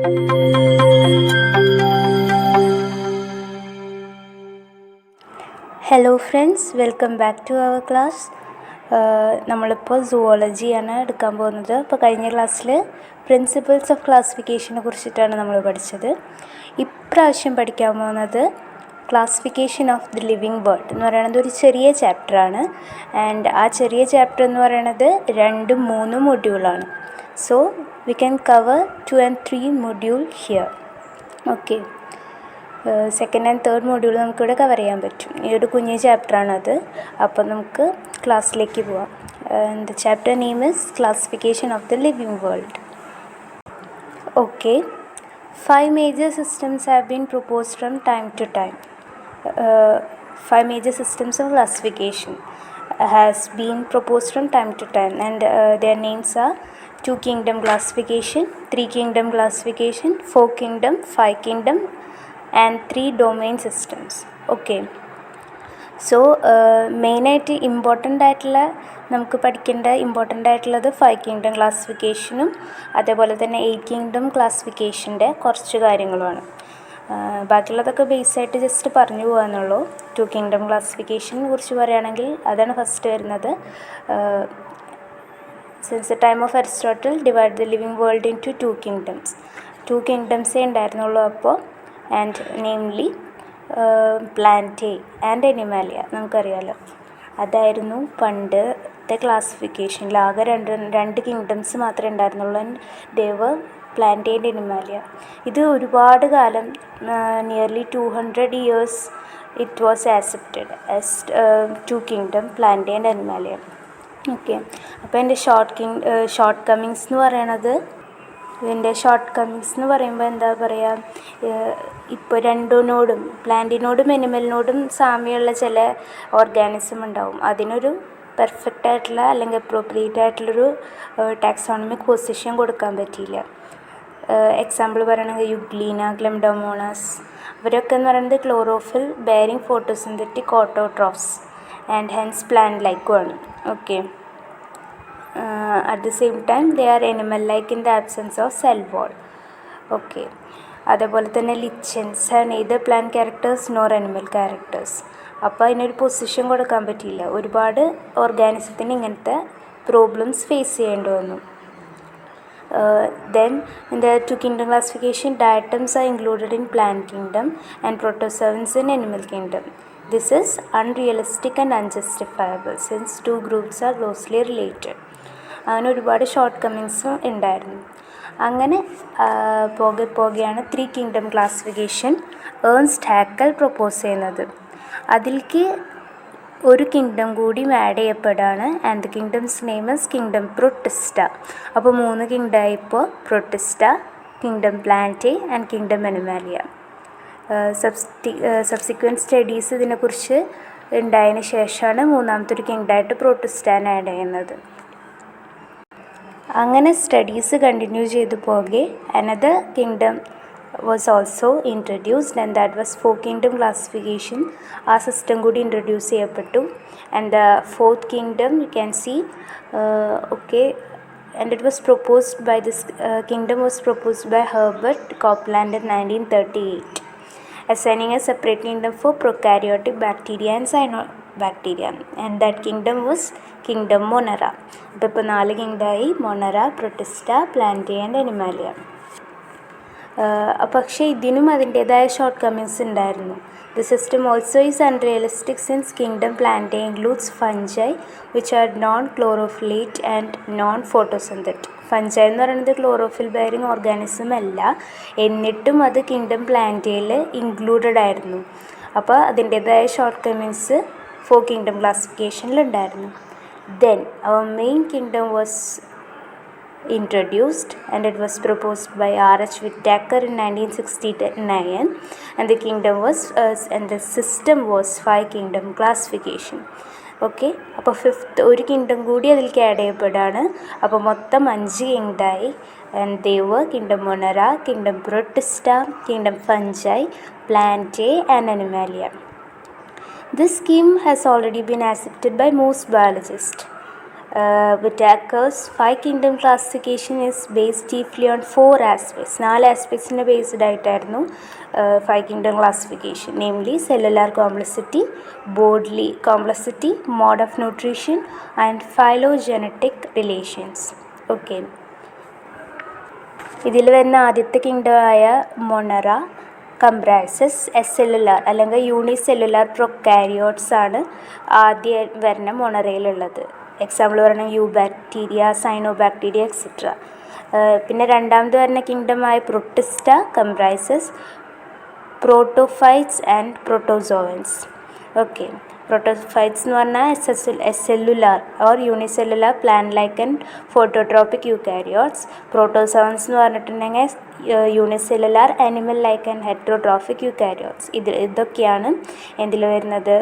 Hello friends, welcome back to our class. നമ്മളിപ്പോൾ സുവോളജിയാണ് എടുക്കാൻ പോകുന്നത്. അപ്പോൾ കഴിഞ്ഞ ക്ലാസ്സിൽ പ്രിൻസിപ്പിൾസ് ഓഫ് ക്ലാസിഫിക്കേഷനെ കുറിച്ചിട്ടാണ് നമ്മൾ പഠിച്ചത്. ഇപ്രാവശ്യം പഠിക്കാൻ പോകുന്നത് classification of the living world എന്ന് പറയുന്നത് ഒരു ചെറിയ ചാപ്റ്ററാണ്. ആൻഡ് ആ ചെറിയ ചാപ്റ്റർ എന്ന് പറയുന്നത് 2-3 മൊഡ്യൂളാണ്. So we can cover 2 and 3 module here. Okay, second and third module നമുക്കിവിടെ കവർ ചെയ്യാൻ പറ്റും. ഈ ഒരു കുഞ്ഞു ചാപ്റ്ററാണത്. അപ്പോൾ നമുക്ക് ക്ലാസ്സിലേക്ക് പോവാം. The chapter name is classification of the living world. Okay, 5 major systems have been proposed from time to time. 5 major systems of classification has been proposed from time to time, and their names are 2 kingdom classification, 3 kingdom classification, 4 kingdom, 5 kingdom and 3 domain systems. Okay, so മെയിനായിട്ട് നമുക്ക് important ആയിട്ടുള്ളത് 5 kingdom ക്ലാസിഫിക്കേഷനും അതേപോലെ തന്നെ 8 kingdom ക്ലാസിഫിക്കേഷൻ്റെ കുറച്ച് കാര്യങ്ങളുമാണ്. ബാക്കിയുള്ളതൊക്കെ ബേസായിട്ട് just പറഞ്ഞു പോകാന്നുള്ളൂ. 2 kingdom ക്ലാസിഫിക്കേഷനെ കുറിച്ച് പറയുകയാണെങ്കിൽ അതാണ് ഫസ്റ്റ് വരുന്നത്. Since the time of Aristotle divide the living world into 2 kingdoms. 2 കിങ്ഡംസേ ഉണ്ടായിരുന്നുള്ളൂ അപ്പോൾ. And namely Plantae and Animalia. നമുക്കറിയാമല്ലോ, അതായിരുന്നു പണ്ടത്തെ ക്ലാസിഫിക്കേഷനിൽ. ആകെ രണ്ട് കിങ്ഡംസ് മാത്രമേ ഉണ്ടായിരുന്നുള്ളൂ. And they were Plantae and Animalia. ഇത് ഒരുപാട് കാലം, nearly 200 years it was accepted as 2 kingdom, Plantae and Animalia. Okay, അപ്പോൾ എൻ്റെ ഷോർട്ട് കമ്മിങ്സ് എന്ന് പറയുമ്പോൾ എന്താ പറയുക, ഇപ്പോൾ രണ്ടിനോടും പ്ലാന്റിനോടും അനിമലിനോടും സാമ്യമുള്ള ചില ഓർഗാനിസം ഉണ്ടാവും. അതിനൊരു പെർഫെക്റ്റ് ആയിട്ടുള്ള അല്ലെങ്കിൽ അപ്രോപ്രിയേറ്റ് ആയിട്ടുള്ളൊരു ടാക്സോണമിക് പൊസിഷൻ കൊടുക്കാൻ പറ്റിയില്ല. എക്സാമ്പിൾ പറയുകയാണെങ്കിൽ യുഗ്ലീന, ഗ്ലെംഡോമോണാസ്, അവരൊക്കെ എന്ന് പറയുന്നത് chlorophyll bearing photosynthetic autotrophs and hence plant ലൈക്കുമാണ്. Okay, at the same time they are animal like in the absence of cell wall. Okay, അതേപോലെ തന്നെ lichens are neither plant characters nor animal characters. അപ്പോൾ അതിനൊരു position കൊടുക്കാൻ പറ്റിയില്ല. ഒരുപാട് ഓർഗാനിസത്തിന് ഇങ്ങനത്തെ problems face ചെയ്യേണ്ടി വന്നു. Then in the 2 kingdom classification, diatoms are included in plant kingdom and protozoans in animal kingdom. This is unrealistic and unjustifiable since 2 groups are closely related. അങ്ങനെ ഒരുപാട് ഷോർട്ട് കമ്മിങ്സും ഉണ്ടായിരുന്നു. അങ്ങനെ പോകെയാണ് 3 kingdom classification Ernst Haeckel propose ചെയ്യുന്നത്. അതിലേക്ക് ഒരു kingdom കൂടി ആഡ് ചെയ്യപ്പെടുകയാണ്. And the kingdom's name is kingdom protista. അപ്പോൾ 3 കിങ്ഡമായി ഇപ്പോൾ protista, kingdom Plantae and kingdom animalia. Subsequent studies ഇതിനെക്കുറിച്ച് ഉണ്ടായതിന് ശേഷമാണ് മൂന്നാമത്തെ ഒരു കിങ്ഡമായിട്ട് പ്രൊട്ടിസ്റ്റാൻ ആഡ് ചെയ്യുന്നത്. അങ്ങനെ സ്റ്റഡീസ് കണ്ടിന്യൂ ചെയ്തു പോകെ another kingdom was also introduced and that was 4 kingdom classification. ആ സിസ്റ്റം കൂടി ഇൻട്രൊഡ്യൂസ് ചെയ്യപ്പെട്ടു. And the 4th kingdom you can see. Okay, and it was proposed by this kingdom was proposed by Herbert Copeland in 1938, assigning a separate kingdom for prokaryotic bacteria and cyanobacteria, and that kingdom was kingdom Monera. ഇപ്പോൾ 4 കിങ്ഡമായി: മൊണറ, Protista, Plantae and Animalia. പക്ഷേ ഇതിനും അതിൻ്റേതായ short Cummings ഉണ്ടായിരുന്നു. The system also is unrealistic since kingdom Plantae includes fungi which are non-chlorophyllate and non-photosynthetic. Fungi എന്ന് പറയുന്നത് chlorophyll bearing organism അല്ല, എന്നിട്ടും അത് കിങ്ഡം പ്ലാന്റയിൽ ഇൻക്ലൂഡഡ് ആയിരുന്നു. അപ്പോൾ അതിൻ്റേതായ ഷോർട്ട് കമ്മിങ്സ് 4 കിങ്ഡം ക്ലാസിഫിക്കേഷനിലുണ്ടായിരുന്നു. Then our main kingdom was introduced and it was proposed by R.H. Whittaker in 1969, and the kingdom was and the system was 5 kingdom classification. Okay, അപ്പോൾ 5th ഒരു kingdom കൂടി അതിലേക്ക് add ചെയ്യപ്പെടുകയാണ്. അപ്പോൾ മൊത്തം 5 കിങ്ഡമായി. And they were kingdom monera, kingdom protista, kingdom fungi, plantae and animalia. This scheme has already been accepted by most biologists. Whittaker's five kingdom classification is based chiefly on four aspects. 4 ആസ്പെക്ട്സിനെ based ആയിട്ടായിരുന്നു five kingdom classification, namely cellular complexity, bodily complexity, mode of nutrition and phylogenetic relations. Okay, ഇതിൽ വരുന്ന ആദ്യത്തെ കിങ്ഡമായ monera comprises cellular അല്ലെങ്കിൽ unicellular prokaryotes ആണ് ആദ്യം വരുന്ന മൊണറയിലുള്ളത്. എക്സാമ്പിൾ പറയുന്നത് eubacteria, cyanobacteria etcetera. പിന്നെ രണ്ടാമത് വരുന്ന കിങ്ഡമായ protista comprises protophytes and protozoans. Okay, protophytes എന്ന് പറഞ്ഞാൽ cellular or unicellular plant like and phototropic eukaryotes. Protozoans എന്ന് പറഞ്ഞിട്ടുണ്ടെങ്കിൽ unicellular animal like and heterotrophic eukaryotes. ഇതൊക്കെയാണ് എന്തിൽ വരുന്നത്,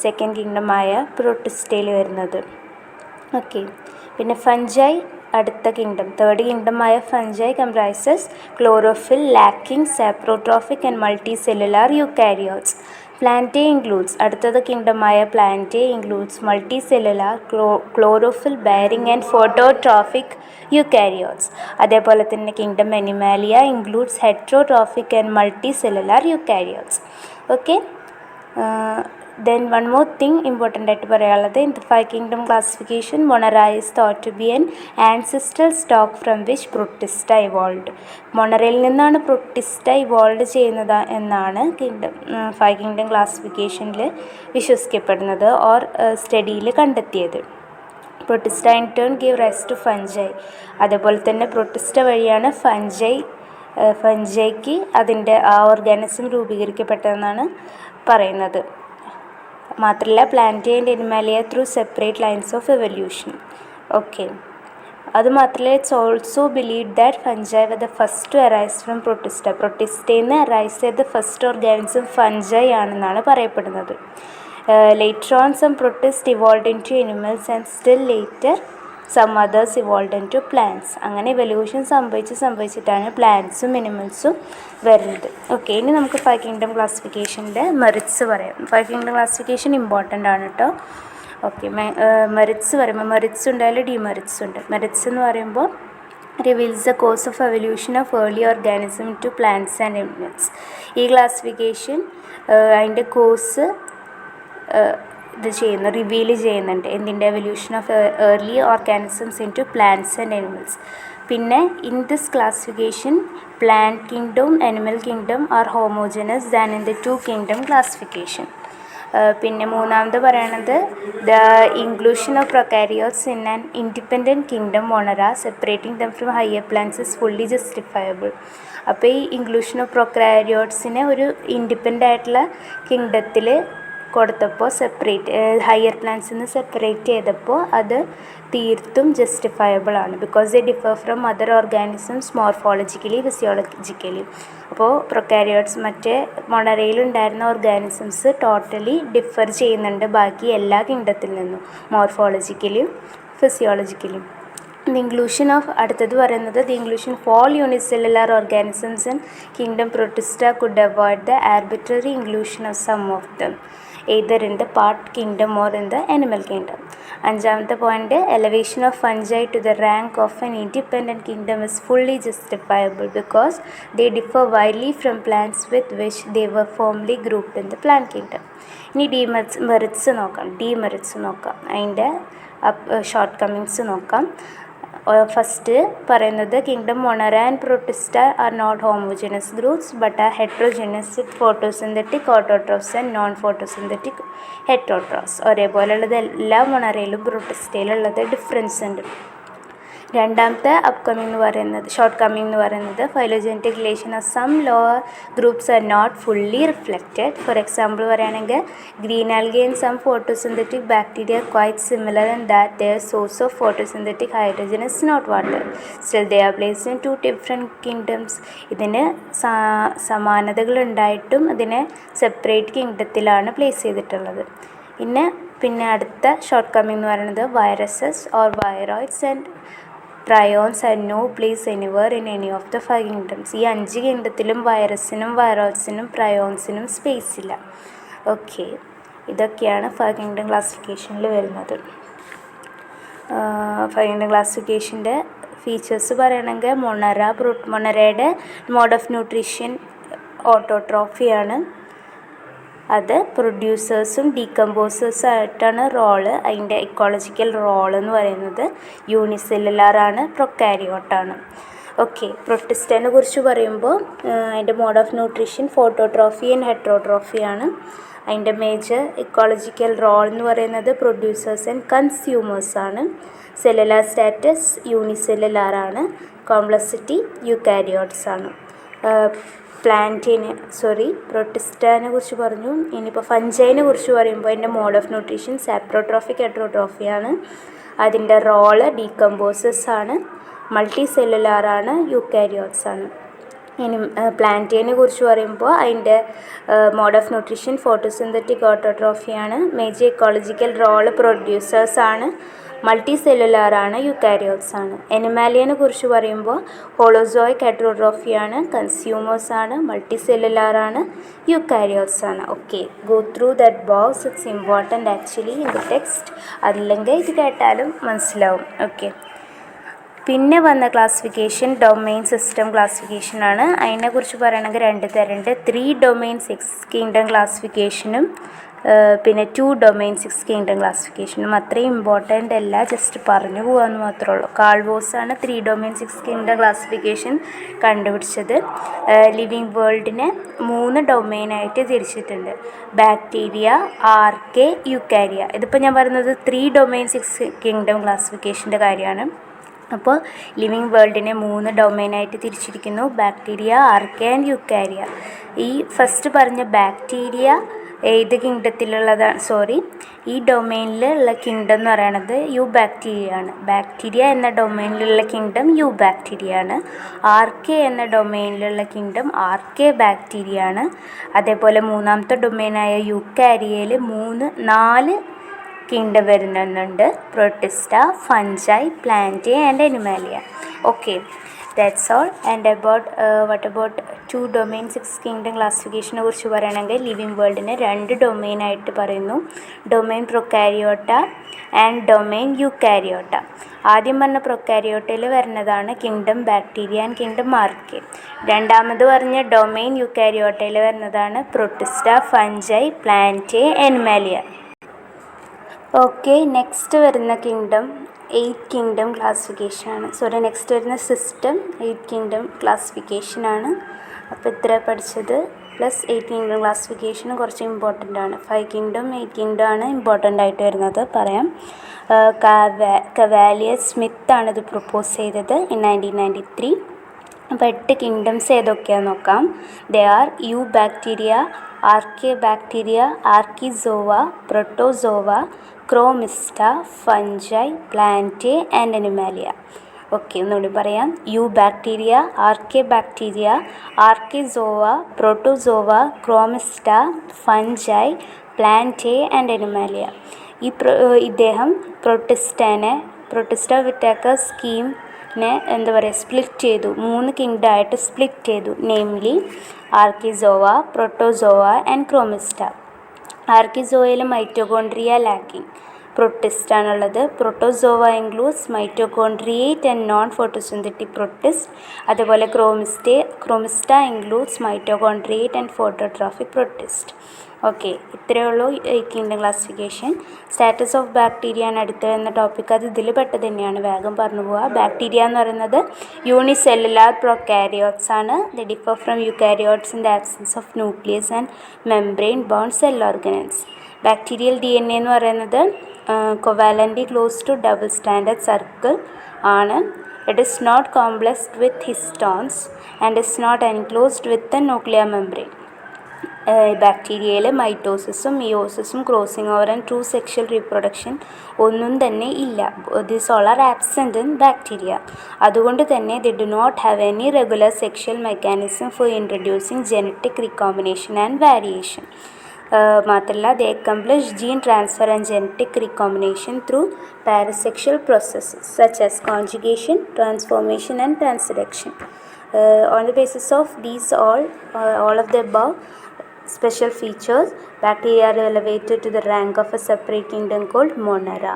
സെക്കൻഡ് കിങ്ഡമായ പ്രൊട്ടിസ്റ്റയിൽ വരുന്നത്. ഓക്കെ, പിന്നെ ഫഞ്ചൈ അടുത്ത കിങ്ഡം, തേർഡ് കിങ്ഡമായ fungi comprises chlorophyll lacking saprotrophic and multicellular eukaryotes. Plantae includes അടുത്തത് കിങ്ഡമായ plantae includes multicellular chlorophyll bearing and phototrophic eukaryotes. അതേപോലെ തന്നെ kingdom animalia includes heterotrophic and multicellular eukaryotes. Okay, then one more thing important ആയിട്ട് പറയാനുള്ളത്, in the five kingdom classification monera is thought to be an ancestral stock from which protista evolved. മൊണറയിൽ നിന്നാണ് protista evolve ചെയ്യുന്നത് എന്നാണ് five kingdom ക്ലാസിഫിക്കേഷനിൽ വിശ്വസിക്കപ്പെടുന്നത് or സ്റ്റഡിയിൽ കണ്ടെത്തിയത്. Protista in turn give rise to fungi. അതേപോലെ തന്നെ പ്രൊട്ടിസ്റ്റ വഴിയാണ് ഫഞ്ചൈക്ക് അതിൻ്റെ ആ ഓർഗാനിസം രൂപീകരിക്കപ്പെട്ടതെന്നാണ് പറയുന്നത്. മാത്രമല്ല plantae and animalia through separate lines of evolution. Okay, അതുമാത്രമല്ല it's also believe that fungi were the first to arise from protista. പ്രൊട്ടിസ്റ്റയിൽ നിന്ന് അറൈസ് ചെയ്ത ഫസ്റ്റ് ഓർഗാനിസം ഫഞ്ചൈ ആണെന്നാണ് പറയപ്പെടുന്നത്. Later on some protist evolved into animals and still later some others evolved into plants. അങ്ങനെ evolution സംഭവിച്ചിട്ടാണ് പ്ലാന്റ്സും അനിമൽസും വരുന്നത്. ഓക്കെ, ഇനി നമുക്ക് ഫൈവ് കിങ്ഡം ക്ലാസിഫിക്കേഷൻ്റെ മെറിറ്റ്സ് പറയാം. ഫൈവ് കിങ്ഡം ക്ലാസിഫിക്കേഷൻ ഇമ്പോർട്ടൻ്റ് ആണ് കേട്ടോ. ഓക്കെ, മെറിറ്റ്സ് പറയുമ്പോൾ മെറിറ്റ്സ് ഉണ്ടായാലും ഡിമെറിറ്റ്സ് ഉണ്ട്. മെറിറ്റ്സ് എന്ന് പറയുമ്പോൾ reveals the course of evolution of early organism to plants and animals. ഈ ക്ലാസിഫിക്കേഷൻ അതിൻ്റെ കോഴ്സ് റിവീൽ ചെയ്യുന്നുണ്ട്, എന്തിൻ്റെ evolution of early organisms into plants and animals. പിന്നെ in this classification plant kingdom animal kingdom are homogenous than in the two kingdom classification. പിന്നെ മൂന്നാമത് പറയണത് the inclusion of prokaryotes in an independent kingdom monera separating them from higher plants is fully justifiable. അപ്പോൾ ഈ inclusion of പ്രൊക്കാരിയോട്സിനെ ഒരു independent ആയിട്ടുള്ള കിങ്ഡത്തിൽ കൊടുത്തപ്പോൾ higher പ്ലാന്റ്സിൽ നിന്ന് separate ചെയ്തപ്പോൾ അത് തീർത്തും ജസ്റ്റിഫയബിൾ ആണ്. Because they differ from other organisms morphologically physiologically. അപ്പോൾ പ്രൊക്കാരിയോട്സ് മറ്റേ മൊണറയിലുണ്ടായിരുന്ന ഓർഗാനിസംസ് ടോട്ടലി ഡിഫർ ചെയ്യുന്നുണ്ട് ബാക്കി എല്ലാ കിങ്ഡത്തിൽ നിന്നും, മോർഫോളജിക്കലിയും ഫിസിയോളജിക്കലിയും. അടുത്തത് പറയുന്നത് the inclusion of all unicellular organisms in kingdom Protista could avoid the arbitrary inclusion of some of them either in the part kingdom or in the animal kingdom. അഞ്ചാമത്തെ point, elevation of fungi to the rank of an independent kingdom is fully justifiable because they differ widely from plants with which they were formerly grouped in the plant kingdom. ഇനി demerits നോക്കാം, അതിൻ്റെ shortcomings നോക്കാം. First പറയുന്നത് kingdom monera and protista are not homogenous groups but are heterogenous with photosynthetic autotrophs and non photosynthetic heterotrophs. ഒരേപോലെയുള്ളത് എല്ലാ മൊണറയിലും പ്രൊട്ടിസ്റ്റയിലുള്ളത് difference ഉണ്ട്. രണ്ടാമത്തെ ഷോർട്ട് കമ്മിങ് എന്ന് പറയുന്നത് phylogenetic relation of some lower groups are not fully reflected. For example പറയുകയാണെങ്കിൽ green algae and some photosynthetic bacteria quite similar in that their source of photosynthetic hydrogen is not water. Still they are placed in two different kingdoms. ഇതിന് സമാനതകളുണ്ടായിട്ടും ഇതിനെ separate കിങ്ഡത്തിലാണ് place ചെയ്തിട്ടുള്ളത്. പിന്നെ അടുത്ത short coming എന്ന് പറയുന്നത് viruses or viroids and prions and no place anywhere in any of the five kingdoms. ഈ 5 കിങ്ഡത്തിലും വൈറസിനും വൈറോയിഡ്സിനും പ്രയോൺസിനും സ്പേസ് ഇല്ല. ഓക്കെ, ഇതൊക്കെയാണ് ഫൈവ് കിങ്ഡം ക്ലാസിഫിക്കേഷനിൽ വരുന്നത്. ഫൈൻഡ് ക്ലാസിഫിക്കേഷൻ്റെ ഫീച്ചേഴ്സ് പറയണമെങ്കിൽ മൊണറയുടെ മോഡ് ഓഫ് ന്യൂട്രീഷൻ ഓട്ടോട്രോഫിയാണ്. അത് പ്രൊഡ്യൂസേഴ്സും ഡീകമ്പോസേഴ്സും ആയിട്ടാണ് റോള്. അതിൻ്റെ ഇക്കോളജിക്കൽ റോൾ എന്ന് പറയുന്നത് യൂണിസെല്ലുലാറാണ്, പ്രൊക്കാരിയോട്ടാണ്. ഓക്കെ, പ്രൊട്ടിസ്റ്റേനെ കുറിച്ച് പറയുമ്പോൾ അതിൻ്റെ mode of nutrition phototrophy and ഹെറ്ററോട്രോഫിയാണ്. അതിൻ്റെ മേജർ ഇക്കോളജിക്കൽ റോൾ എന്ന് പറയുന്നത് പ്രൊഡ്യൂസേഴ്സ് ആൻഡ് കൺസ്യൂമേഴ്സാണ്. സെല്ലുലാർ സ്റ്റാറ്റസ് യൂണിസെല്ലുലാറാണ്. കോംപ്ലക്സിറ്റി യൂക്കാരിയോട്സ് ആണ്. പ്രൊട്ടിസ്റ്റേനെ കുറിച്ച് പറഞ്ഞു. ഇനിയിപ്പോൾ ഫഞ്ചൈനെ കുറിച്ച് പറയുമ്പോൾ അതിൻ്റെ മോഡ് ഓഫ് ന്യൂട്രീഷൻ സാപ്രോട്രോഫിക് ഹെറ്ററോട്രോഫിയാണ്. അതിൻ്റെ റോള് ഡീകമ്പോസേഴ്സ് ആണ്. മൾട്ടി സെല്ലുലാറാണ്, യൂക്കാരിയോട്സ് ആണ്. ഇനി പ്ലാന്റേനെ കുറിച്ച് പറയുമ്പോൾ അതിൻ്റെ മോഡ് ഓഫ് ന്യൂട്രീഷൻ ഫോട്ടോസിന്തറ്റിക് ഓട്ടോട്രോഫിയാണ്. മേജർ ഇക്കോളജിക്കൽ റോള് പ്രൊഡ്യൂസേഴ്സാണ്. മൾട്ടി സെല്ലുലാറാണ്, യൂക്കാരിയോട്സ് ആണ്. എനിമാലിയനെ കുറിച്ച് പറയുമ്പോൾ ഹോളോസോയിക് ഹെറ്ററോട്രോഫിയാണ്, കൺസ്യൂമേഴ്സാണ്, മൾട്ടി സെല്ലുലാറാണ്, യൂക്കാരിയോട്സ് ആണ്. Okay, go through that box, it's important actually in the text. അതില്ലെങ്കിൽ ഇത് കേട്ടാലും മനസ്സിലാവും. ഓക്കെ, പിന്നെ വന്ന ക്ലാസിഫിക്കേഷൻ ഡൊമെയിൻ സിസ്റ്റം ക്ലാസിഫിക്കേഷനാണ്. അതിനെക്കുറിച്ച് പറയണമെങ്കിൽ 2 തരമുണ്ട്. 3 ഡൊമെയിൻ 6 കിങ്ഡം ക്ലാസിഫിക്കേഷനും പിന്നെ 2 ഡൊമെയിൻ 6 കിങ്ഡം ക്ലാസിഫിക്കേഷനും. അത്രയും ഇമ്പോർട്ടൻ്റ് അല്ല, ജസ്റ്റ് പറഞ്ഞു പോകാമെന്ന് മാത്രമേ ഉള്ളൂ. കാൾവോസാണ് 3 ഡൊമെയിൻ 6 കിങ്ഡം ക്ലാസിഫിക്കേഷൻ കണ്ടുപിടിച്ചത്. ലിവിങ് വേൾഡിനെ 3 ഡൊമെയിനായിട്ട് തിരിച്ചിട്ടുണ്ട്: ബാക്ടീരിയ, ആർക്കെ, യൂക്കാരിയ. ഇതിപ്പോൾ ഞാൻ പറയുന്നത് 3 ഡൊമെയിൻ 6 കിങ്ഡം ക്ലാസിഫിക്കേഷൻ്റെ കാര്യമാണ്. അപ്പോൾ ലിവിങ് വേൾഡിനെ 3 ഡൊമെയിനായിട്ട് തിരിച്ചിരിക്കുന്നു: ബാക്ടീരിയ, ആർക്കെ ആൻഡ് യൂക്കാരിയ. ഈ ഫസ്റ്റ് പറഞ്ഞ ബാക്ടീരിയ ഏത് കിങ്ഡത്തിലുള്ളതാണ്? ഈ ഡൊമെയിനിലുള്ള കിങ്ഡം എന്ന് പറയുന്നത് യു ബാക്ടീരിയ ആണ്. ബാക്ടീരിയ എന്ന ഡൊമെയിനിലുള്ള കിങ്ഡം യു ബാക്ടീരിയ ആണ്. ആർക്കെ എന്ന ഡൊമെയിനിലുള്ള കിങ്ഡം ആർക്കെ ബാക്ടീരിയ ആണ്. അതേപോലെ മൂന്നാമത്തെ ഡൊമെയിനായ യൂക്കാരിയയിൽ 4 കിങ്ഡം വരുന്നുണ്ട്: protista, fungi, plantae and animalia. Okay, that's all. And what about 2 domain 6 kingdom ക്ലാസിഫിക്കേഷനെ കുറിച്ച് പറയുകയാണെങ്കിൽ ലിവിങ് വേൾഡിനെ 2 ഡൊമെയിനായിട്ട് പറയുന്നു: domain prokaryota and domain eukaryota. ആദ്യം പറഞ്ഞ പ്രൊക്കാരിയോട്ടയിൽ വരുന്നതാണ് kingdom bacteria and kingdom archaea. രണ്ടാമത് പറഞ്ഞ ഡൊമെയിൻ യൂക്കാരിയോട്ടയിൽ വരുന്നതാണ് protista, fungi, plantae, animalia. Okay, next വരുന്ന കിങ്ഡം 8 കിങ്ഡം ക്ലാസിഫിക്കേഷനാണ്. നെക്സ്റ്റ് വരുന്ന സിസ്റ്റം 8 കിങ്ഡം ക്ലാസിഫിക്കേഷനാണ്. അപ്പോൾ ഇത്ര പഠിച്ചത് പ്ലസ് 8 കിങ്ഡം ക്ലാസിഫിക്കേഷന് കുറച്ച് ഇമ്പോർട്ടൻ്റ് ആണ്. 5 കിങ്ഡം 8 കിങ്ഡം ആണ് ഇമ്പോർട്ടൻ്റ് ആയിട്ട് വരുന്നത്. പറയാം. കവാലിയർ സ്മിത്താണ് ഇത് പ്രൊപ്പോസ് ചെയ്തത് ഇൻ 1993. അപ്പോൾ 8 കിങ്ഡംസ് ഏതൊക്കെയാണെന്ന് നോക്കാം. They are eubacteria, archaebacteria, archezoa, protozoa, chromista, fungi, plantae and animalia. Okay, ഒന്നുകൂടി പറയാം. Eubacteria, archaebacteria, archezoa, protozoa, chromista, fungi, plantae and animalia. ഇദ്ദേഹം പ്രൊട്ടിസ്റ്റ വിറ്റാക്ക സ്കീമിനെ സ്പ്ലിറ്റ് ചെയ്തു. 3 കിങ്ഡമായിട്ട് സ്പ്ലിറ്റ് ചെയ്തു. Namely archezoa, protozoa and chromista. ആർക്കിസോവയിൽ mitochondria lacking, പ്രൊട്ടിസ്റ്റാണുള്ളത്. Protozoa includes mitochondriate and non photosynthetic protist. അതുപോലെ chromista includes mitochondriate and phototrophic protist. Okay, ഇത്രയേ ഉള്ളൂ ഈ kingdom classification. Status of bacteria ആണ് അടുത്ത എന്ന ടോപ്പിക്. അത് ഇതിൽ പെട്ടത് തന്നെയാണ്, വേഗം പറഞ്ഞു പോവുക. ബാക്ടീരിയ എന്ന് പറയുന്നത് യൂണിസെല്ലുലാർ പ്രൊക്കാരിയോട്സ് ആണ്. They differ from eukaryotes in the absence of nucleus and membrane bound cell organelles. Bacterial DNA എന്ന് പറയുന്നത് covalent close to double stranded circle ആണ്. It is not complexed with histones and is not enclosed with a nuclear membrane. ബാക്ടീരിയയിൽ മൈറ്റോസിസും മിയോസിസും crossing over and true sexual reproduction ഒന്നും തന്നെ ഇല്ല. These all are absent in bacteria. അതുകൊണ്ട് തന്നെ they do not have any regular sexual mechanism for introducing genetic recombination and variation. മാത്രമല്ല they accomplish gene transfer and genetic recombination through parasexual processes such as conjugation, transformation and transduction. On the basis of these all of the above special features, bacteria are elevated to the rank of a separate kingdom called Monera.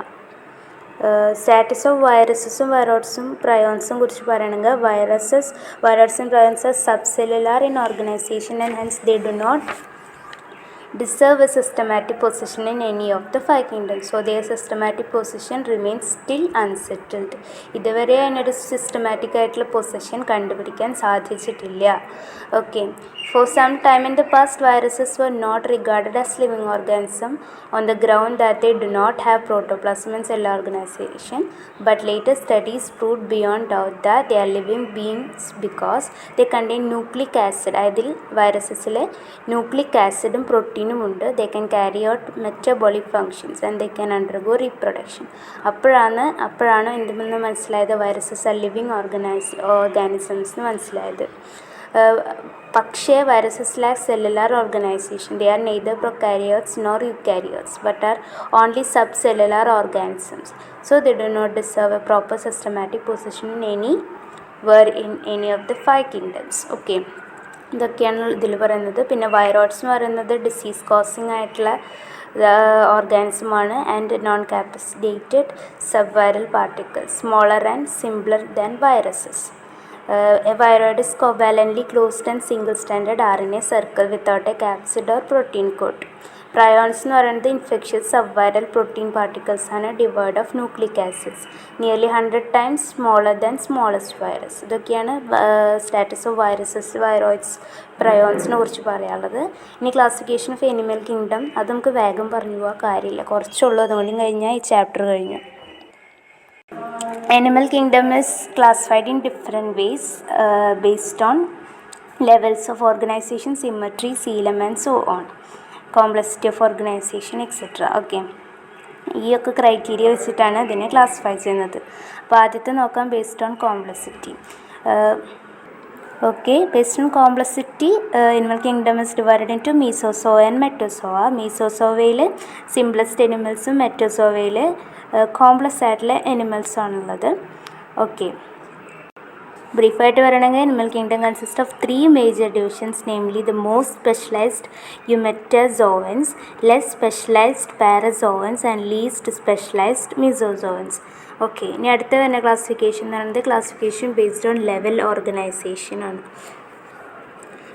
Status of വൈറസസും വൈറോഡ്സും പ്രയോൺസും കുറിച്ച് പറയണമെങ്കിൽ virus and prions are subcellular in organisation and hence they do not deserve a systematic position in any of the five kingdoms. So their systematic position remains still unsettled. ഇതുവരെ അതിനൊരു systematic ആയിട്ടുള്ള position കണ്ടുപിടിക്കാൻ സാധിച്ചിട്ടില്ല. Okay, for some time in the past viruses were not regarded as living organism on the ground that they do not have protoplasm in cell organization, but later studies proved beyond doubt that they are living beings because they contain nucleic acid. അതിൽ വൈറസസിൽ nucleic ആസിഡും പ്രോട്ടീനും ഉണ്ട്. They can carry out metabolic functions and they can undergo reproduction. അപ്പോഴാണ് എന്തിൽ നിന്ന് മനസ്സിലായത് viruses are living organisms എന്ന് മനസ്സിലായത്. പക്ഷേ viruses lack cellular organisation. They are neither prokaryotes nor eukaryotes but are only subcellular organisms. So they do not deserve a proper systematic position in any of the five kingdoms. Okay, ഇതൊക്കെയാണ് ഇതിൽ പറയുന്നത്. പിന്നെ വൈറോഡ്സ് എന്ന് പറയുന്നത് disease causing ആയിട്ടുള്ള ഓർഗാനിസമാണ് and non capacitated subviral particles smaller and simpler than viruses. A viroid is covalently closed and single-stranded RNA circle without a capsid or protein coat. Prions എന്ന് പറയുന്നത് infectious subviral protein particles ആണ് devoid of nucleic acids nearly 100 times smaller than smallest virus. ഇതൊക്കെയാണ് status of viruses, viroids, പ്രയോൺസിനെ കുറിച്ച് പറയാനുള്ളത്. ഇനി classification of animal kingdom, അത് നമുക്ക് വേഗം പറഞ്ഞു പോകാൻ കാര്യമില്ല, കുറച്ചുള്ളൂ. അതുകൊണ്ട് കഴിഞ്ഞാൽ ഈ ചാപ്റ്റർ കഴിഞ്ഞു. Animal kingdom is classified in different ways based on levels of organization, symmetry, coelom and so on, complexity of organization etc. Okay, ഈ ഒക്കെ ക്രൈറ്റീരിയ വെച്ചിട്ടാണ് ഇതിനെ ക്ലാസിഫൈ ചെയ്യുന്നത്. അപ്പോൾ ആദ്യത്തെ നോക്കാം based on complexity. Okay, based on complexity animal kingdom is divided into mesozoa and metazoa. മീസോസോവയിൽ simplest എനിമൽസും മെറ്റോസോവയിൽ കോംപ്ലക്സ് ആയിട്ടുള്ള എനിമൽസാണുള്ളത്. ഓക്കെ, ബ്രീഫായിട്ട് പറയണമെങ്കിൽ animal kingdom consist of 3 major divisions, namely the most specialised eumetazoans, less specialised parazoans and least specialised mesozoans. Okay, ഇനി അടുത്ത വരുന്ന ക്ലാസിഫിക്കേഷൻ എന്ന് പറയുന്നത് classification based on level organisation ആണ്.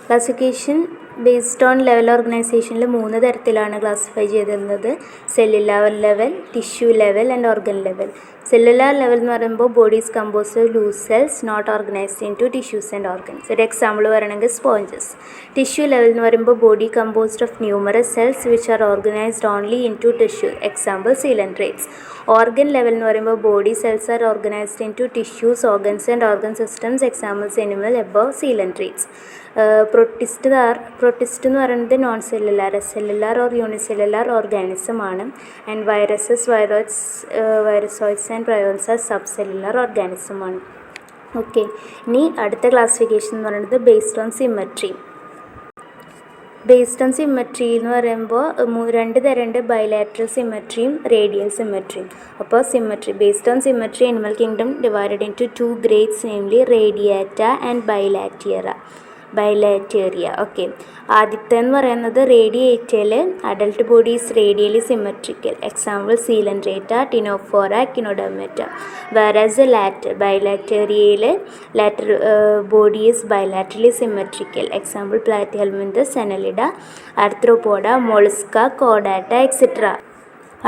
ക്ലാസിഫിക്കേഷൻ ബേസ്ഡ് ഓൺ ലെവൽ ഓർഗനൈസേഷനിൽ 3 തരത്തിലാണ് ക്ലാസിഫൈ ചെയ്തിരുന്നത്: cellular level, tissue level and organ level. Cellular level എന്ന് പറയുമ്പോൾ body is composed of loose cells not organised into tissues and organs. ഒരു example പറയണമെങ്കിൽ sponges. Tissue level എന്ന് പറയുമ്പോൾ body composed of numerous cells which are organised only into tissue, example coelenterates. Organ level എന്ന് പറയുമ്പോൾ body cells are organised into tissues, organs and organ systems, examples animal above coelenterates. Protist എന്ന് പറയുന്നത് non cellular, cellular or unicellular organism ആണ്. And virusoids and prions are subcellular organism ആണ്. Okay, ഇനി അടുത്ത ക്ലാസിഫിക്കേഷൻ എന്ന് പറയുന്നത് based on symmetry. Based on symmetry എന്ന് പറയുമ്പോൾ 2 തരമുണ്ട്: ബൈലാറ്ററൽ സിമെട്രിയും റേഡിയൽ സിമെട്രിയും. അപ്പോൾ symmetry based on symmetry animal kingdom divided into 2 grades, namely radiata and bilateria. Okay, ആദ്യത്തെ എന്ന് പറയുന്നത് റേഡിയേറ്റയിൽ adult bodies radially symmetrical, example coelenterata, ctenophora, echinodermata. Whereas ബൈലാറ്റേറിയയിൽ later bodies bilaterally symmetrical, example platyhelminthes, annelida, arthropoda, mollusca, കോഡാറ്റ etcetera.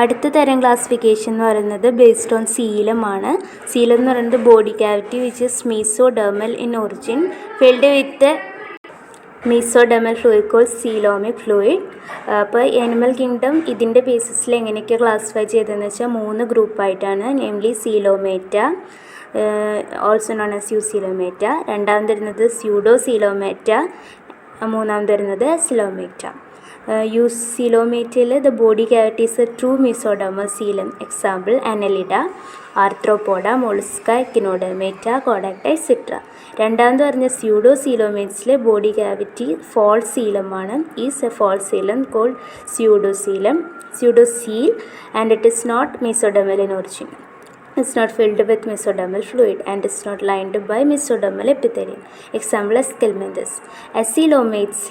അടുത്ത തരം classification എന്ന് പറയുന്നത് ബേസ്ഡ് ഓൺ സീലം ആണ്. സീലം എന്ന് പറയുന്നത് body cavity which is mesodermal in origin filled with mesodermal fluid called coelomic fluid. അപ്പോൾ എനിമൽ കിങ്ഡം ഇതിൻ്റെ ബേസിസിൽ എങ്ങനെയൊക്കെ ക്ലാസിഫൈ ചെയ്തതെന്ന് വെച്ചാൽ 3 ഗ്രൂപ്പായിട്ടാണ്, namely coelomata, also known as eucoelomata, രണ്ടാമത് വരുന്നത് സ്യൂഡോസീലോമേറ്റ, മൂന്നാമത് വരുന്നത് സിലോമേറ്റ. യൂസീലോമേറ്റയിൽ the body cavities a true mesodermal coelom, example annelida, arthropoda, mollusca, echinodermata, കോഡാക്ട etcetera. രണ്ടാമത് പറഞ്ഞ സ്യൂഡോസീലോമേറ്റ്സിൽ ബോഡി ക്യാവിറ്റി ഫോൾസ് സീലമാണ്. Is a false coelom called pseudocoel and it is not mesodermal in origin. It's not filled with mesodermal fluid and is not lined by mesodermal epithelium. Example Esculmenthus. Acylomates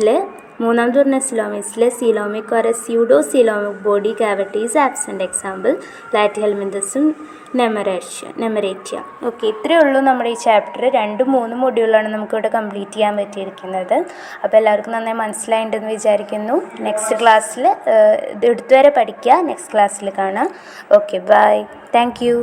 മൂന്നാമത് പറഞ്ഞ സിലോമിക്സിലെ coelomic or pseudocoelomic body cavity is absent. Example പ്ലാറ്റിഹെൽമിന്തസും nemertea. Okay, ഇത്രയേ ഉള്ളൂ നമ്മുടെ ഈ chapter. 2-3 മൊഡ്യൂളാണ് നമുക്കിവിടെ complete ചെയ്യാൻ പറ്റിയിരിക്കുന്നത്. അപ്പോൾ എല്ലാവർക്കും നന്നായി മനസ്സിലായിട്ടുണ്ടെന്ന് വിചാരിക്കുന്നു. നെക്സ്റ്റ് ക്ലാസ്സിൽ ഇത് എടുത്തുവരെ പഠിക്കുക. നെക്സ്റ്റ് ക്ലാസ്സിൽ കാണാം. Okay, bye. Thank U.